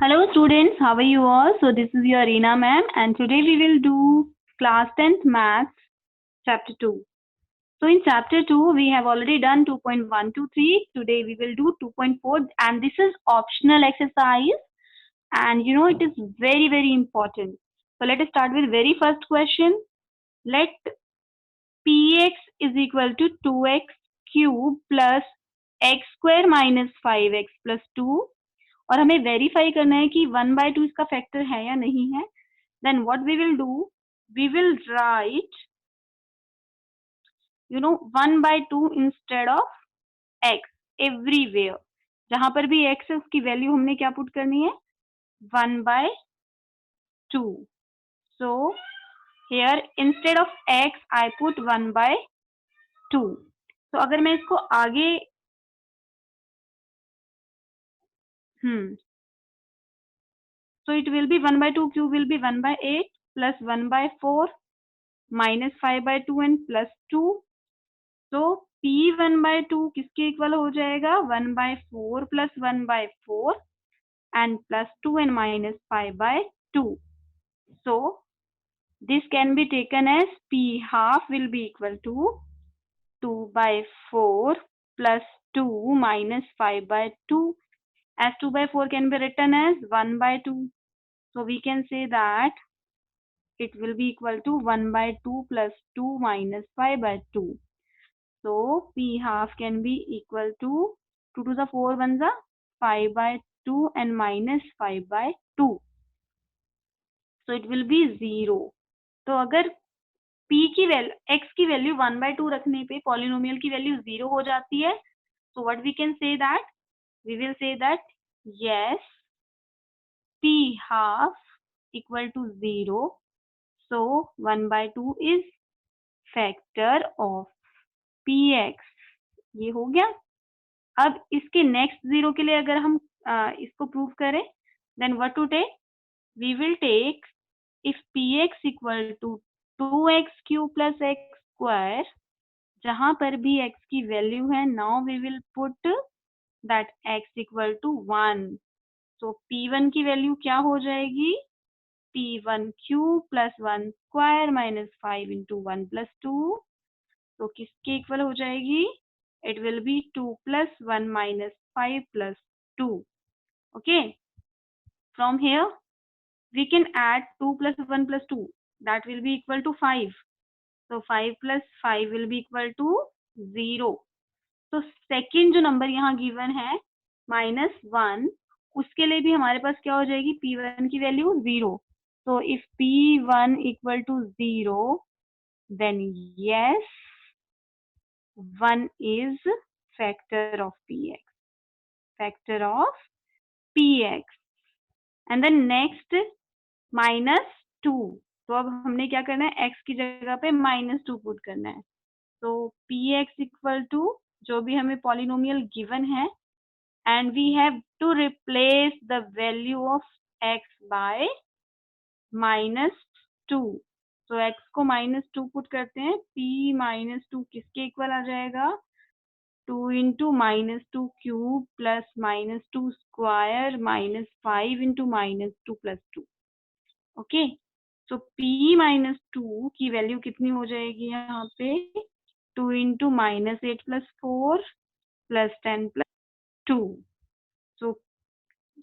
Hello students, how are you all? So this is your Reena ma'am and today we will do class 10th maths chapter 2. So in chapter 2 we have already done 2.123. Today we will do 2.4 and this is optional exercise and it is very important. So let us start with very first question. Let px is equal to 2x cube plus x square minus 5x plus 2 और हमें verify करना है कि 1/2 इसका factor है या नहीं है. Then what we will do, we will write 1/2 instead of x everywhere. जहां पर भी x है उसकी वैल्यू हमने क्या पुट करनी है, 1/2. So here instead of x I put 1/2. तो अगर मैं इसको आगे so it will be 1/2 cube will be 1/8 plus 1/4 minus 5/2 and plus 2. तो p 1/2 किसके इक्वल हो जाएगा, 1/4 plus 1/4 and plus 2 and minus 5/2. So this can be taken as p half will be equal to 2/4 plus 2 minus 5/2, as 2/4 can be written as 1/2. So we can say that it will be equal to 1/2 plus 2 minus 5/2. So p half can be equal to 2 to the 4 ones are 5/2 and minus 5/2. So it will be 0. तो अगर p की value x की value 1/2 रखने पे polynomial की value 0 हो जाती है. So what we can say that, we will say that yes, p half equal to 0. So 1/2 is factor of px. ये हो गया. अब इसके नेक्स्ट 0 के लिए अगर हम इसको प्रूव करें, then what to take, we will take if px equal to 2x cube plus x square, जहां पर भी x की वैल्यू है, now we will put that x equal to 1. so p1 की वैल्यू क्या हो जाएगी, p1 cube plus 1 square minus 5 into 1 plus 2. तो किसके इक्वल हो जाएगी, it will be 2 plus 1 minus 5 plus 2. Okay, from here we can add 2 plus 1 plus 2, that will be equal to 5. So 5 plus 5 will be equal to 0. तो second जो number यहाँ given है -1, उसके लिए भी हमारे पास क्या हो जाएगी, p1 की value 0. So if p1 equal to 0, then yes, 1 is factor of px, factor of px. And then next -2. तो अब हमने क्या करना है, x की जगह पे -2 पुट करना है. तो px इक्वल टू जो भी हमें पॉलिनोमियल गिवन है, and we have to replace the value of x by -2. तो x को -2 पुट करते हैं, p -2 किसके इक्वल आ जाएगा, 2 into -2 cube plus -2 square minus 5 into -2 plus 2. Okay, तो p -2 की वैल्यू कितनी हो जाएगी यहाँ पे, 2 into -8 plus 4 plus 10 plus 2. So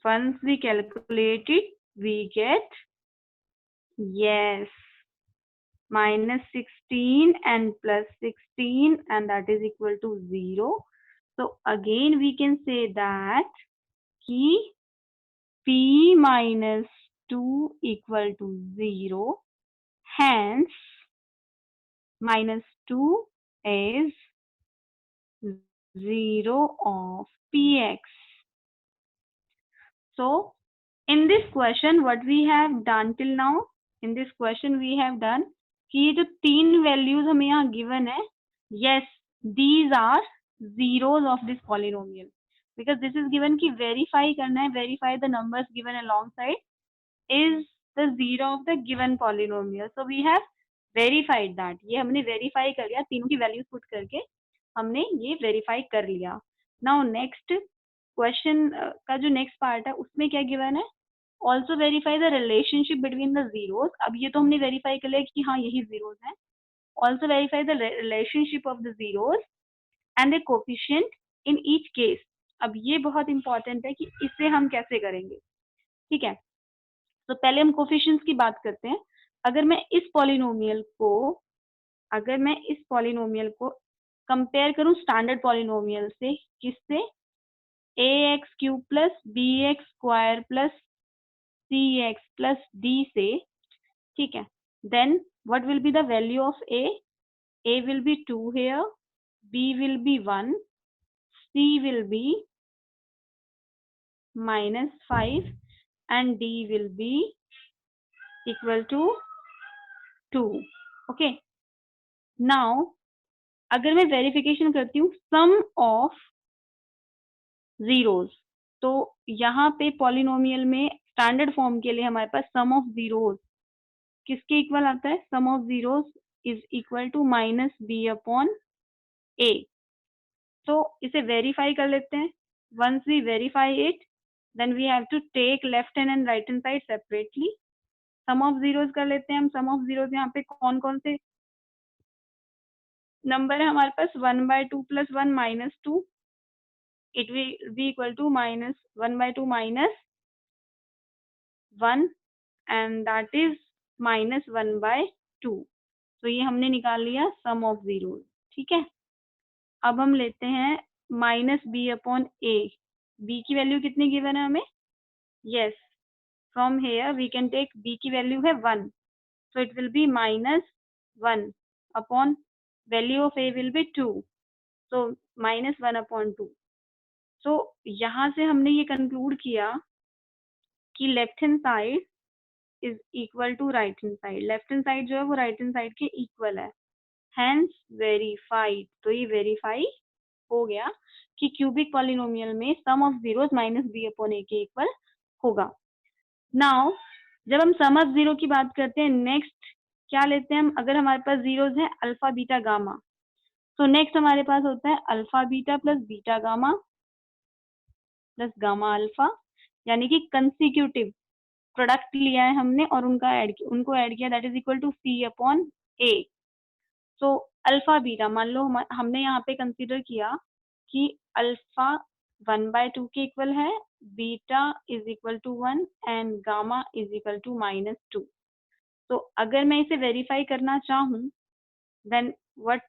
once we calculate it, we get yes, -16 and plus 16, and that is equal to 0. So again we can say that ki p -2 equal to 0, hence -2 is 0 of px. So in this question what we have done till now, in this question we have done कि ये जो 3 values हमें यहाँ given है, yes, these are zeros of this polynomial, because this is given कि verify करना है, verify the numbers given alongside is the zero of the given polynomial. So we have verified that. ये हमने verify कर लिया, तीनों की वैल्यूज पुट करके हमने ये वेरीफाई कर लिया. नाउ नेक्स्ट क्वेश्चन का जो नेक्स्ट पार्ट है उसमें क्या गिवन है, also verify the relationship between the zeros. अब ये तो हमने वेरीफाई कर लिया कि हाँ यही जीरोस हैं। Also verify the relationship of the zeros and the coefficient in each case. अब ये बहुत इंपॉर्टेंट है कि इसे हम कैसे करेंगे, ठीक है। तो पहले हम कोफिशिएंट्स की बात करते हैं। अगर मैं इस पॉलिनोमियल को कंपेयर करूं स्टैंडर्ड पॉलिनोमियल से, किससे, A X cube plus B X square plus C X plus D से, ठीक है, then what will be the value of a will be 2 here, b will be 1, c will be -5 and d will be equal to 2. okay, now अगर मैं verification करती हूँ सम of zeros, तो यहाँ पे पॉलिनोमियल में स्टैंडर्ड फॉर्म के लिए हमारे पास सम ऑफ जीरोस किसके इक्वल आता है, sum of zeros is equal to minus B upon A. तो इसे वेरीफाई कर लेते हैं। Once we verify it then we have to take left hand and right hand side separately. Sum of zeros कर लेते हैं हम। सम ऑफ जीरोस यहाँ पे कौन कौन से नंबर है हमारे पास, 1/2 plus 1 minus 2, it will be equal to minus 1/2 minus 1 and that is minus 1/2। तो ये हमने निकाल लिया सम ऑफ जीरो, ठीक है। अब हम लेते हैं minus B upon A. B की वैल्यू कितनी गिवन है हमें, yes, from here we can take B की वैल्यू है 1, so it will be -1 upon value of a will be 2, so -1 upon 2। तो यहाँ से हमने ये कंक्लूड किया कि left hand side is equal to right hand side. Left hand side जो है वो राइट हैंड साइड के इक्वल है, हैंस वेरीफाइड। तो ये वेरीफाई हो गया कि क्यूबिक पॉलिनोमियल में sum of zeros minus B upon A के इक्वल होगा। नाउ जब हम सम ऑफ जीरो की बात करते हैं, नेक्स्ट क्या लेते हैं हम, अगर हमारे पास जीरोस है अल्फा बीटा गामा, तो नेक्स्ट हमारे पास होता है alpha beta plus beta gamma plus gamma alpha, यानी कि कंसिक्यूटिव प्रोडक्ट लिया है हमने और उनको ऐड किया, that is equal to C upon A. तो अल्फा बीटा मान लो हमने यहाँ पे कंसीडर किया कि अल्फा 1/2 के इक्वल है, beta is equal to 1 and gamma is equal to -2। तो अगर मैं इसे वेरीफाई करना चाहूँ then what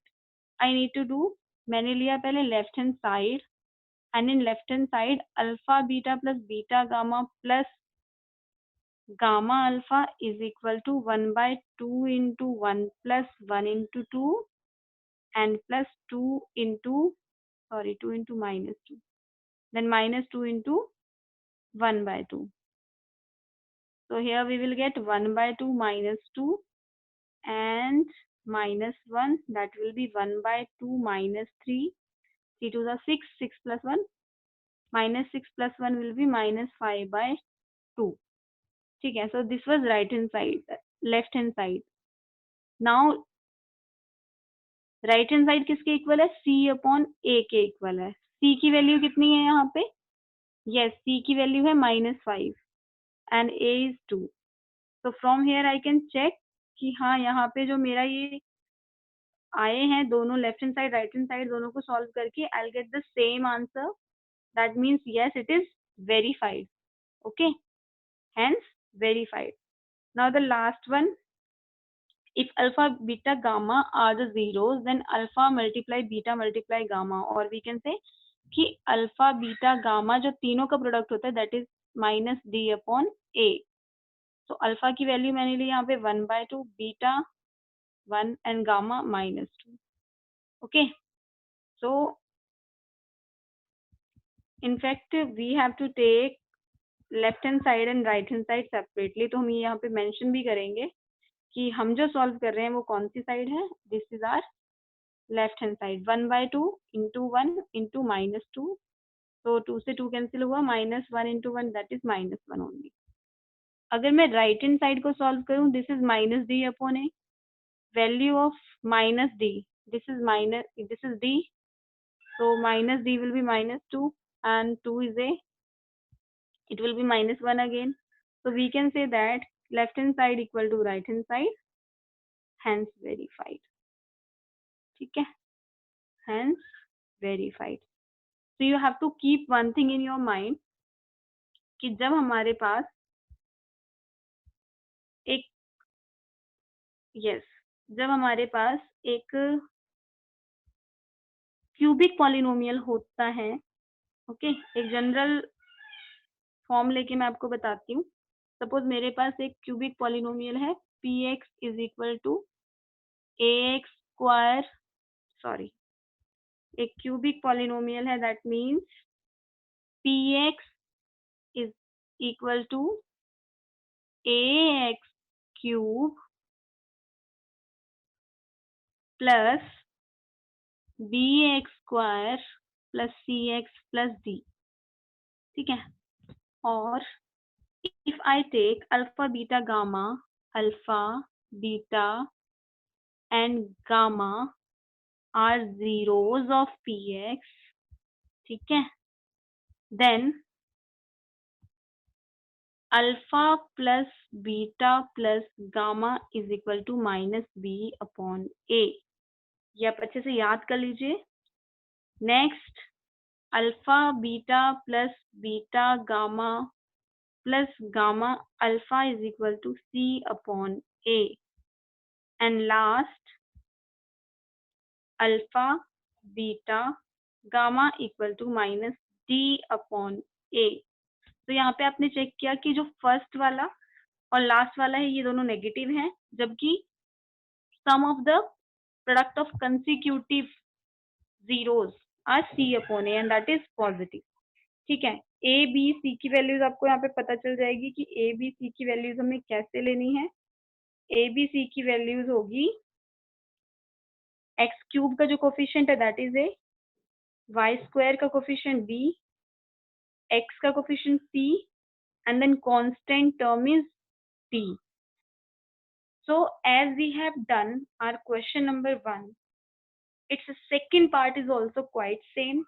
I need to do, मैंने लिया पहले left hand side and in left hand side alpha beta plus beta gamma plus gamma alpha is equal to 1/2 into 1 plus 1 into 2 and plus 2 into -2, then -2 into 1/2. So here we will get 1/2 minus 2 and -1, that will be 1/2 minus 3, 3 to the 6, 6 plus 1, -6 plus 1 will be -5/2, ठीक है। So this was right hand side, left hand side। Now right hand side किसके equal है, सी upon A के equal है। सी की value कितनी है यहाँ पे, यस, सी की वैल्यू है -5 एंड ए इज 2। तो from here I can check कि हाँ यहाँ पे जो मेरा ये आए हैं दोनों left hand side right hand side दोनों को सॉल्व करके I will get the same answer, that means yes it is verified, okay, hence verified. Now the last one, if alpha beta gamma are the zeros then alpha multiply beta multiply gamma, और we can say कि alpha beta gamma जो तीनों का product होता है that is minus D upon A. तो alpha की value मैंने ली यहाँ पे 1/2, beta 1 and gamma -2, okay. So in fact we have to take left hand side and right hand side separately. तो हम ये यहाँ पे मेंशन भी करेंगे कि हम जो सॉल्व कर रहे हैं वो कौन सी साइड है, this is our left hand side. 1/2 into 1 into -2, तो 2 से 2 कैंसिल हुआ, -1 इंटू 1 दैट इज -1 ओनली। अगर मैं राइट हैंड साइड को सॉल्व करूं, this is minus D upon A, value of minus D, this is D, so minus d will be -2 and 2 is a, it will be -1 again, So we can say that left hand side equal to right hand side, hence verified. ठीक है, hence verified. So you have to keep one thing in your mind कि जब हमारे पास एक जब हमारे पास एक cubic polynomial होता है, ओके, एक जनरल फॉर्म लेके मैं आपको बताती हूँ. सपोज मेरे पास एक क्यूबिक पॉलिनोमियल है, px is equal to ax square, sorry, एक क्यूबिक पॉलिनोमियल है, that means px is equal to ax cube plus bx square plus cx plus d. ठीक है, और if I take alpha, beta, and gamma are zeros of px, ठीक है, then alpha plus beta plus gamma is equal to minus b upon a. ये आप अच्छे से याद कर लीजिए. Next, alpha beta plus beta gamma plus gamma alpha is equal to c upon a, and last alpha beta gamma equal to minus d upon a. तो यहाँ पे आपने चेक किया कि जो फर्स्ट वाला और लास्ट वाला है ये दोनों नेगेटिव हैं, जबकि sum of the product of consecutive zeros are c upon a and that is positive. ठीक है, ए बी सी की वैल्यूज आपको यहाँ पे पता चल जाएगी कि ए बी सी की वैल्यूज हमें कैसे लेनी है. ए बी सी की वैल्यूज होगी एक्स क्यूब का जो कोफिशिएंट है that is A, Y square का कोफिशिएंट बी, एक्स का coefficient C, and then constant term is T. So as we have done our question number 1, its second part is also quite same.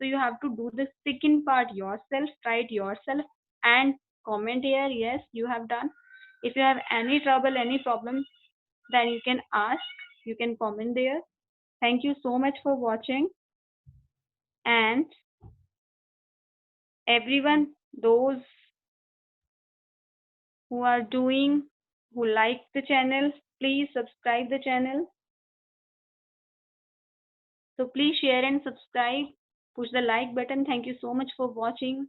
So you have to do the second part yourself, try it yourself and comment here, yes, you have done. If you have any trouble, any problem, then you can ask, you can comment there. Thank you so much for watching. And everyone, those who are doing, who like the channel, please subscribe the channel. So please share and subscribe, push the like button. Thank you so much for watching.